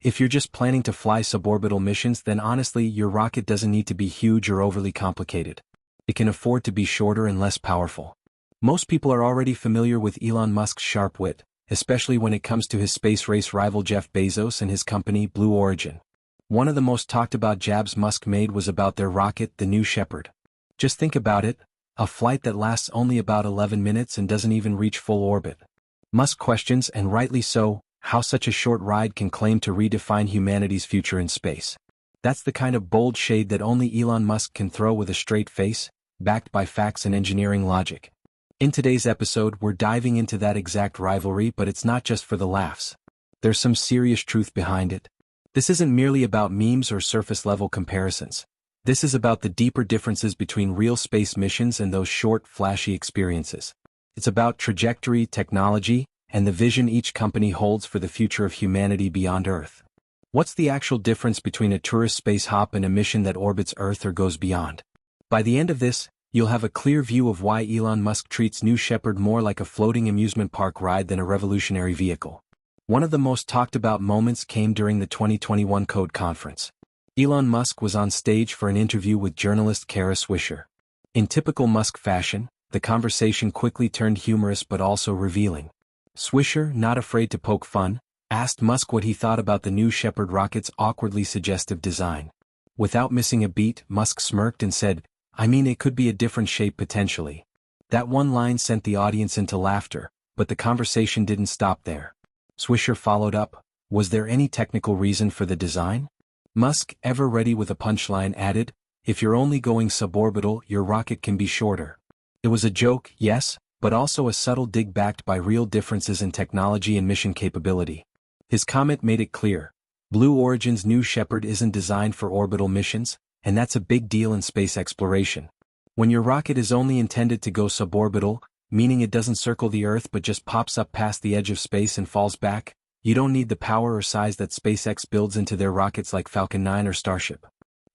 If you're just planning to fly suborbital missions, then honestly, your rocket doesn't need to be huge or overly complicated. It can afford to be shorter and less powerful. Most people are already familiar with Elon Musk's sharp wit, especially when it comes to his space race rival Jeff Bezos and his company Blue Origin. One of the most talked about jabs Musk made was about their rocket, the New Shepard. Just think about it, a flight that lasts only about 11 minutes and doesn't even reach full orbit. Musk questions, and rightly so, how such a short ride can claim to redefine humanity's future in space. That's the kind of bold shade that only Elon Musk can throw with a straight face, backed by facts and engineering logic. In today's episode, we're diving into that exact rivalry, but it's not just for the laughs. There's some serious truth behind it. This isn't merely about memes or surface-level comparisons. This is about the deeper differences between real space missions and those short, flashy experiences. It's about trajectory, technology, and the vision each company holds for the future of humanity beyond Earth. What's the actual difference between a tourist space hop and a mission that orbits Earth or goes beyond? By the end of this, you'll have a clear view of why Elon Musk treats New Shepard more like a floating amusement park ride than a revolutionary vehicle. One of the most talked about moments came during the 2021 Code Conference. Elon Musk was on stage for an interview with journalist Kara Swisher. In typical Musk fashion, the conversation quickly turned humorous but also revealing. Swisher, not afraid to poke fun, asked Musk what he thought about the New Shepard rocket's awkwardly suggestive design. Without missing a beat, Musk smirked and said, "I mean, it could be a different shape potentially." That one line sent the audience into laughter, but the conversation didn't stop there. Swisher followed up, "Was there any technical reason for the design?" Musk, ever ready with a punchline, added, "If you're only going suborbital, your rocket can be shorter." It was a joke, yes, but also a subtle dig backed by real differences in technology and mission capability. His comment made it clear. Blue Origin's New Shepard isn't designed for orbital missions, and that's a big deal in space exploration. When your rocket is only intended to go suborbital, meaning it doesn't circle the Earth but just pops up past the edge of space and falls back, you don't need the power or size that SpaceX builds into their rockets like Falcon 9 or Starship.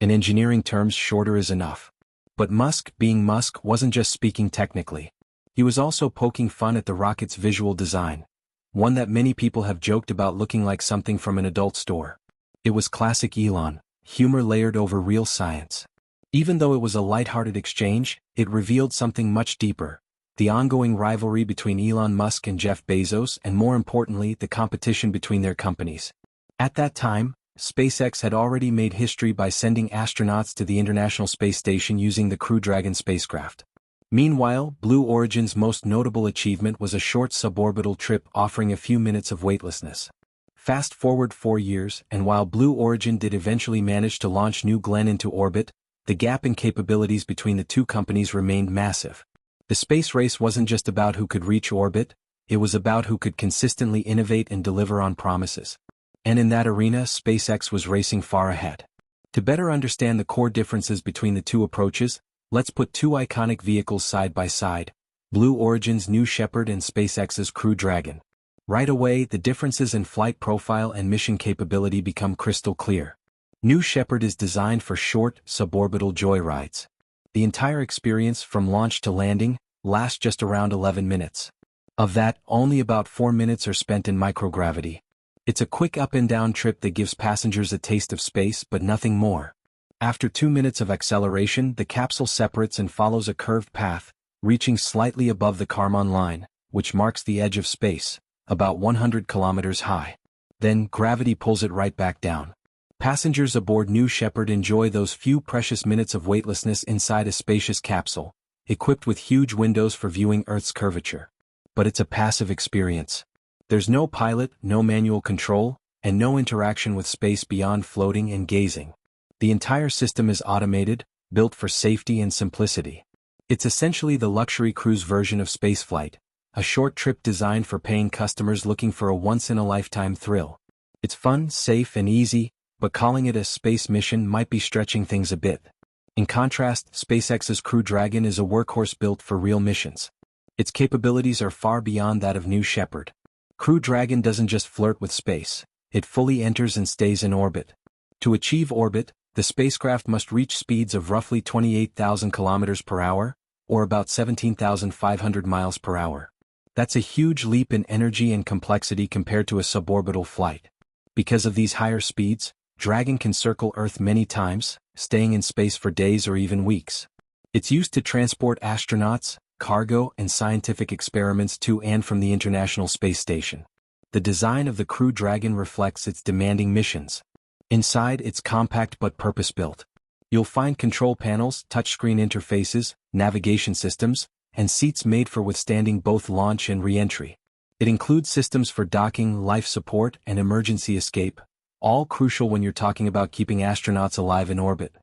In engineering terms, shorter is enough. But Musk, being Musk, wasn't just speaking technically. He was also poking fun at the rocket's visual design, one that many people have joked about looking like something from an adult store. It was classic Elon, humor layered over real science. Even though it was a lighthearted exchange, it revealed something much deeper: the ongoing rivalry between Elon Musk and Jeff Bezos, and more importantly, the competition between their companies. At that time, SpaceX had already made history by sending astronauts to the International Space Station using the Crew Dragon spacecraft. Meanwhile, Blue Origin's most notable achievement was a short suborbital trip offering a few minutes of weightlessness. Fast forward 4 years, and while Blue Origin did eventually manage to launch New Glenn into orbit, the gap in capabilities between the two companies remained massive. The space race wasn't just about who could reach orbit, it was about who could consistently innovate and deliver on promises. And in that arena, SpaceX was racing far ahead. To better understand the core differences between the two approaches, let's put two iconic vehicles side by side: Blue Origin's New Shepard and SpaceX's Crew Dragon. Right away, the differences in flight profile and mission capability become crystal clear. New Shepard is designed for short, suborbital joyrides. The entire experience, from launch to landing, lasts just around 11 minutes. Of that, only about 4 minutes are spent in microgravity. It's a quick up and down trip that gives passengers a taste of space, but nothing more. After 2 minutes of acceleration, the capsule separates and follows a curved path, reaching slightly above the Kármán line, which marks the edge of space, about 100 kilometers high. Then, gravity pulls it right back down. Passengers aboard New Shepard enjoy those few precious minutes of weightlessness inside a spacious capsule, equipped with huge windows for viewing Earth's curvature. But it's a passive experience. There's no pilot, no manual control, and no interaction with space beyond floating and gazing. The entire system is automated, built for safety and simplicity. It's essentially the luxury cruise version of spaceflight, a short trip designed for paying customers looking for a once-in-a-lifetime thrill. It's fun, safe, and easy, but calling it a space mission might be stretching things a bit. In contrast, SpaceX's Crew Dragon is a workhorse built for real missions. Its capabilities are far beyond that of New Shepard. Crew Dragon doesn't just flirt with space, it fully enters and stays in orbit. To achieve orbit, the spacecraft must reach speeds of roughly 28,000 kilometers per hour, or about 17,500 miles per hour. That's a huge leap in energy and complexity compared to a suborbital flight. Because of these higher speeds, Dragon can circle Earth many times, staying in space for days or even weeks. It's used to transport astronauts, cargo, and scientific experiments to and from the International Space Station. The design of the Crew Dragon reflects its demanding missions. Inside, it's compact but purpose-built. You'll find control panels, touchscreen interfaces, navigation systems, and seats made for withstanding both launch and re-entry. It includes systems for docking, life support, and emergency escape, all crucial when you're talking about keeping astronauts alive in orbit.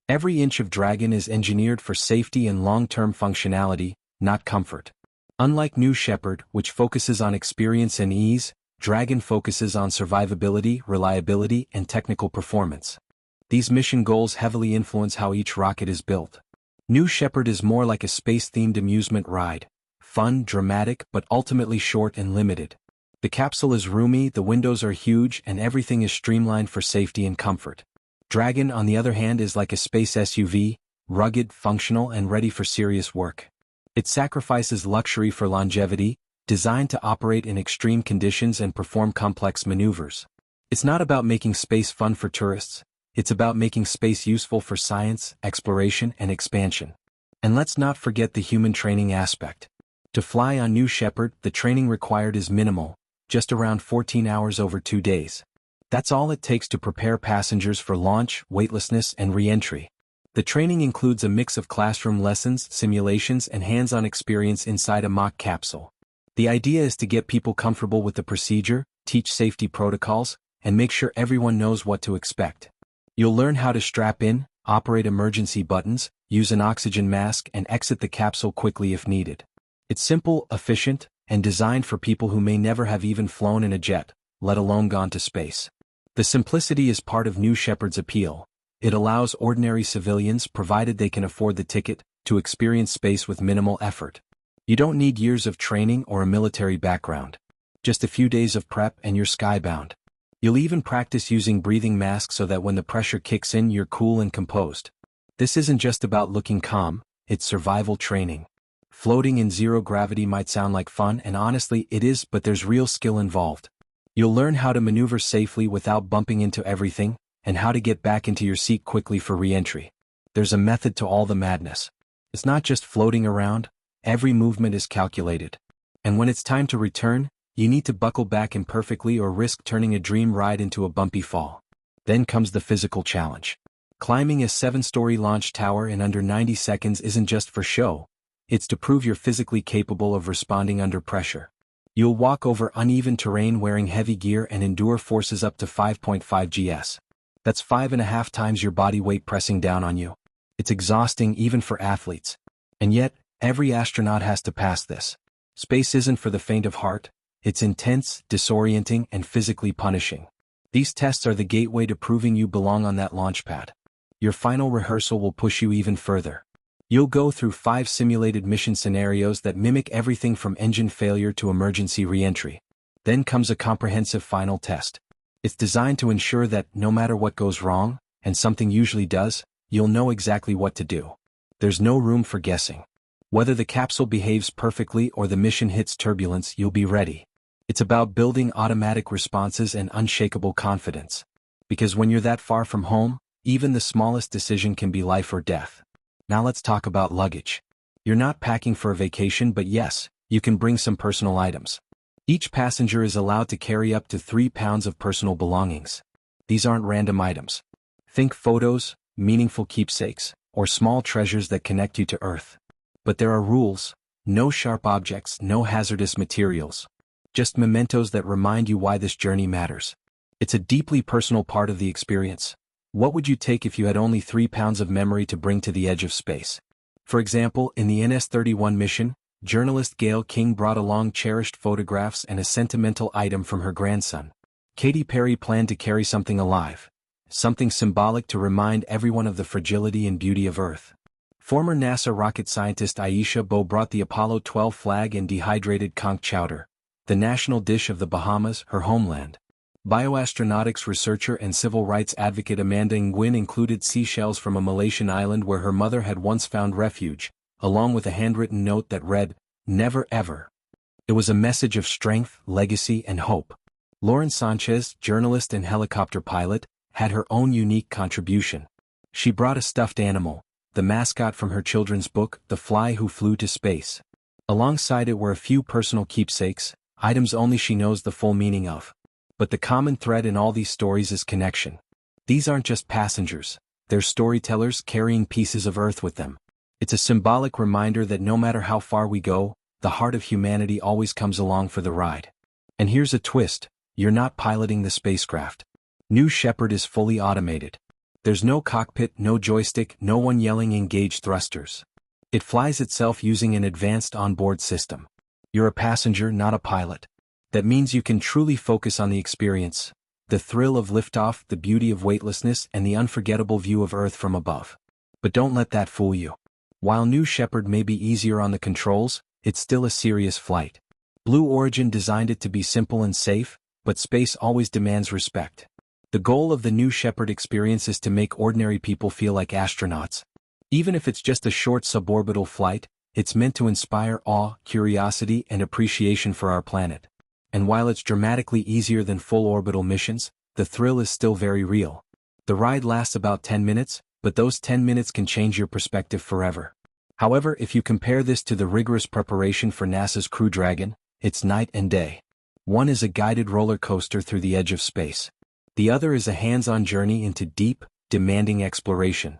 Every inch of Dragon is engineered for safety and long-term functionality, not comfort. Unlike New Shepard, which focuses on experience and ease, Dragon focuses on survivability, reliability, and technical performance. These mission goals heavily influence how each rocket is built. New Shepard is more like a space-themed amusement ride. Fun, dramatic, but ultimately short and limited. The capsule is roomy, the windows are huge, and everything is streamlined for safety and comfort. Dragon, on the other hand, is like a space SUV, rugged, functional, and ready for serious work. It sacrifices luxury for longevity, designed to operate in extreme conditions and perform complex maneuvers. It's not about making space fun for tourists, it's about making space useful for science, exploration, and expansion. And let's not forget the human training aspect. To fly on New Shepard, the training required is minimal, just around 14 hours over 2 days. That's all it takes to prepare passengers for launch, weightlessness, and re-entry. The training includes a mix of classroom lessons, simulations, and hands-on experience inside a mock capsule. The idea is to get people comfortable with the procedure, teach safety protocols, and make sure everyone knows what to expect. You'll learn how to strap in, operate emergency buttons, use an oxygen mask, and exit the capsule quickly if needed. It's simple, efficient, and designed for people who may never have even flown in a jet, let alone gone to space. The simplicity is part of New Shepard's appeal. It allows ordinary civilians, provided they can afford the ticket, to experience space with minimal effort. You don't need years of training or a military background. Just a few days of prep and you're skybound. You'll even practice using breathing masks so that when the pressure kicks in, you're cool and composed. This isn't just about looking calm, it's survival training. Floating in zero gravity might sound like fun, and honestly it is, but there's real skill involved. You'll learn how to maneuver safely without bumping into everything, and how to get back into your seat quickly for re-entry. There's a method to all the madness. It's not just floating around, every movement is calculated. And when it's time to return, you need to buckle back imperfectly or risk turning a dream ride into a bumpy fall. Then comes the physical challenge. Climbing a 7-story launch tower in under 90 seconds isn't just for show. It's to prove you're physically capable of responding under pressure. You'll walk over uneven terrain wearing heavy gear and endure forces up to 5.5 gs. That's 5.5 times your body weight pressing down on you. It's exhausting even for athletes. And yet, every astronaut has to pass this. Space isn't for the faint of heart. It's intense, disorienting, and physically punishing. These tests are the gateway to proving you belong on that launch pad. Your final rehearsal will push you even further. You'll go through 5 simulated mission scenarios that mimic everything from engine failure to emergency re-entry. Then comes a comprehensive final test. It's designed to ensure that, no matter what goes wrong, and something usually does, you'll know exactly what to do. There's no room for guessing. Whether the capsule behaves perfectly or the mission hits turbulence, you'll be ready. It's about building automatic responses and unshakable confidence. Because when you're that far from home, even the smallest decision can be life or death. Now let's talk about luggage. You're not packing for a vacation, but yes, you can bring some personal items. Each passenger is allowed to carry up to 3 pounds of personal belongings. These aren't random items. Think photos, meaningful keepsakes, or small treasures that connect you to Earth. But there are rules: no sharp objects, no hazardous materials. Just mementos that remind you why this journey matters. It's a deeply personal part of the experience. What would you take if you had only 3 pounds of memory to bring to the edge of space? For example, in the NS-31 mission, journalist Gail King brought along cherished photographs and a sentimental item from her grandson. Katy Perry planned to carry something alive, something symbolic to remind everyone of the fragility and beauty of Earth. Former NASA rocket scientist Aisha Bo brought the Apollo 12 flag and dehydrated conch chowder, the national dish of the Bahamas, her homeland. Bioastronautics researcher and civil rights advocate Amanda Nguyen included seashells from a Malaysian island where her mother had once found refuge, along with a handwritten note that read, "Never ever." It was a message of strength, legacy, and hope. Lauren Sanchez, journalist and helicopter pilot, had her own unique contribution. She brought a stuffed animal, the mascot from her children's book, The Fly Who Flew to Space. Alongside it were a few personal keepsakes, items only she knows the full meaning of. But the common thread in all these stories is connection. These aren't just passengers, they're storytellers carrying pieces of Earth with them. It's a symbolic reminder that no matter how far we go, the heart of humanity always comes along for the ride. And here's a twist, you're not piloting the spacecraft. New Shepard is fully automated. There's no cockpit, no joystick, no one yelling engage thrusters. It flies itself using an advanced onboard system. You're a passenger, not a pilot. That means you can truly focus on the experience, the thrill of liftoff, the beauty of weightlessness, and the unforgettable view of Earth from above. But don't let that fool you. While New Shepard may be easier on the controls, it's still a serious flight. Blue Origin designed it to be simple and safe, but space always demands respect. The goal of the New Shepard experience is to make ordinary people feel like astronauts. Even if it's just a short suborbital flight, it's meant to inspire awe, curiosity, and appreciation for our planet. And while it's dramatically easier than full orbital missions, the thrill is still very real. The ride lasts about 10 minutes, but those 10 minutes can change your perspective forever. However, if you compare this to the rigorous preparation for NASA's Crew Dragon, it's night and day. One is a guided roller coaster through the edge of space. The other is a hands-on journey into deep, demanding exploration.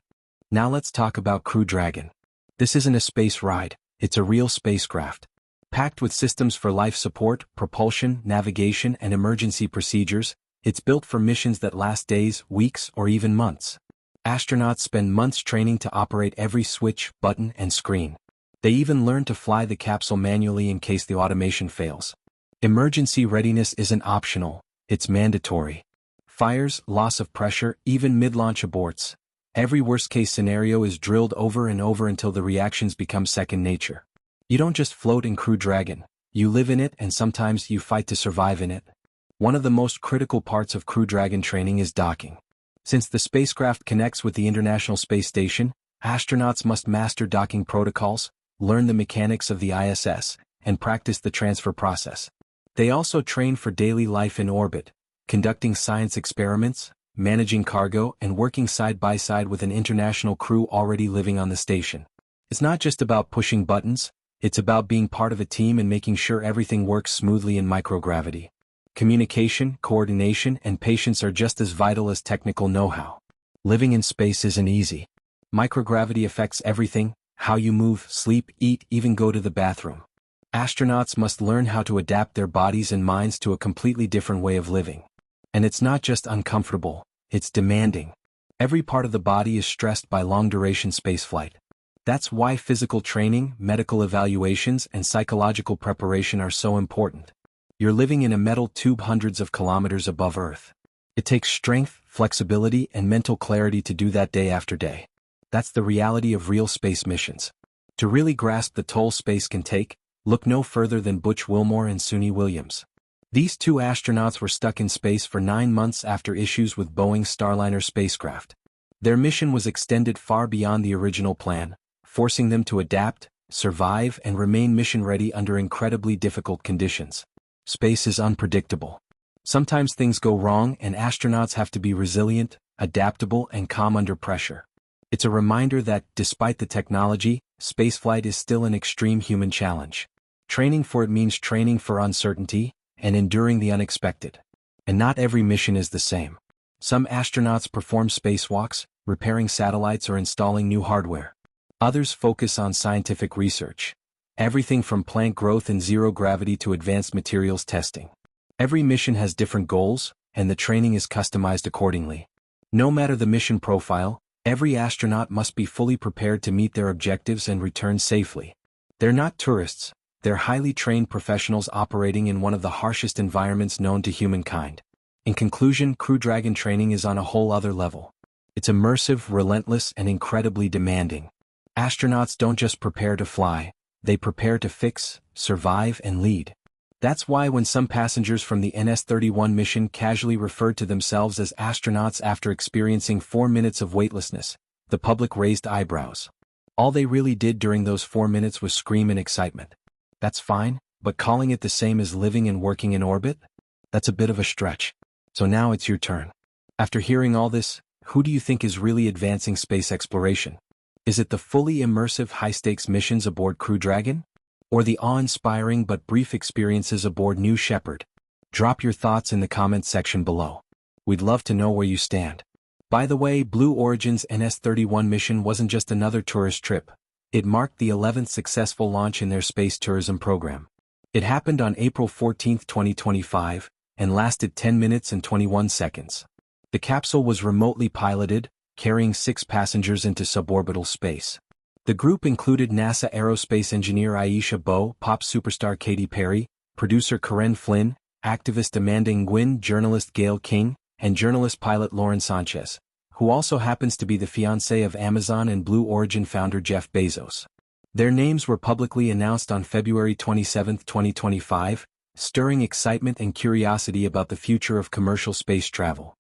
Now let's talk about Crew Dragon. This isn't a space ride, it's a real spacecraft. Packed with systems for life support, propulsion, navigation, and emergency procedures, it's built for missions that last days, weeks, or even months. Astronauts spend months training to operate every switch, button, and screen. They even learn to fly the capsule manually in case the automation fails. Emergency readiness isn't optional, it's mandatory. Fires, loss of pressure, even mid-launch aborts. Every worst-case scenario is drilled over and over until the reactions become second nature. You don't just float in Crew Dragon, you live in it and sometimes you fight to survive in it. One of the most critical parts of Crew Dragon training is docking. Since the spacecraft connects with the International Space Station, astronauts must master docking protocols, learn the mechanics of the ISS, and practice the transfer process. They also train for daily life in orbit, conducting science experiments, managing cargo, and working side by side with an international crew already living on the station. It's not just about pushing buttons, it's about being part of a team and making sure everything works smoothly in microgravity. Communication, coordination, and patience are just as vital as technical know-how. Living in space isn't easy. Microgravity affects everything, how you move, sleep, eat, even go to the bathroom. Astronauts must learn how to adapt their bodies and minds to a completely different way of living. And it's not just uncomfortable, it's demanding. Every part of the body is stressed by long-duration spaceflight. That's why physical training, medical evaluations, and psychological preparation are so important. You're living in a metal tube hundreds of kilometers above Earth. It takes strength, flexibility, and mental clarity to do that day after day. That's the reality of real space missions. To really grasp the toll space can take, look no further than Butch Wilmore and Suni Williams. These two astronauts were stuck in space for 9 months after issues with Boeing's Starliner spacecraft. Their mission was extended far beyond the original plan, forcing them to adapt, survive, and remain mission-ready under incredibly difficult conditions. Space is unpredictable. Sometimes things go wrong and astronauts have to be resilient, adaptable, and calm under pressure. It's a reminder that, despite the technology, spaceflight is still an extreme human challenge. Training for it means training for uncertainty and enduring the unexpected. And not every mission is the same. Some astronauts perform spacewalks, repairing satellites or installing new hardware. Others focus on scientific research. Everything from plant growth in zero gravity to advanced materials testing. Every mission has different goals, and the training is customized accordingly. No matter the mission profile, every astronaut must be fully prepared to meet their objectives and return safely. They're not tourists, they're highly trained professionals operating in one of the harshest environments known to humankind. In conclusion, Crew Dragon training is on a whole other level. It's immersive, relentless, and incredibly demanding. Astronauts don't just prepare to fly, they prepare to fix, survive, and lead. That's why when some passengers from the NS-31 mission casually referred to themselves as astronauts after experiencing 4 minutes of weightlessness, the public raised eyebrows. All they really did during those 4 minutes was scream in excitement. That's fine, but calling it the same as living and working in orbit? That's a bit of a stretch. So now it's your turn. After hearing all this, who do you think is really advancing space exploration? Is it the fully immersive high-stakes missions aboard Crew Dragon? Or the awe-inspiring but brief experiences aboard New Shepard? Drop your thoughts in the comments section below. We'd love to know where you stand. By the way, Blue Origin's NS-31 mission wasn't just another tourist trip. It marked the 11th successful launch in their space tourism program. It happened on April 14, 2025, and lasted 10 minutes and 21 seconds. The capsule was remotely piloted, carrying 6 passengers into suborbital space. The group included NASA aerospace engineer Aisha Bowe, pop superstar Katy Perry, producer Corinne Flynn, activist Amanda Nguyen, journalist Gail King, and journalist pilot Lauren Sanchez, who also happens to be the fiancé of Amazon and Blue Origin founder Jeff Bezos. Their names were publicly announced on February 27, 2025, stirring excitement and curiosity about the future of commercial space travel.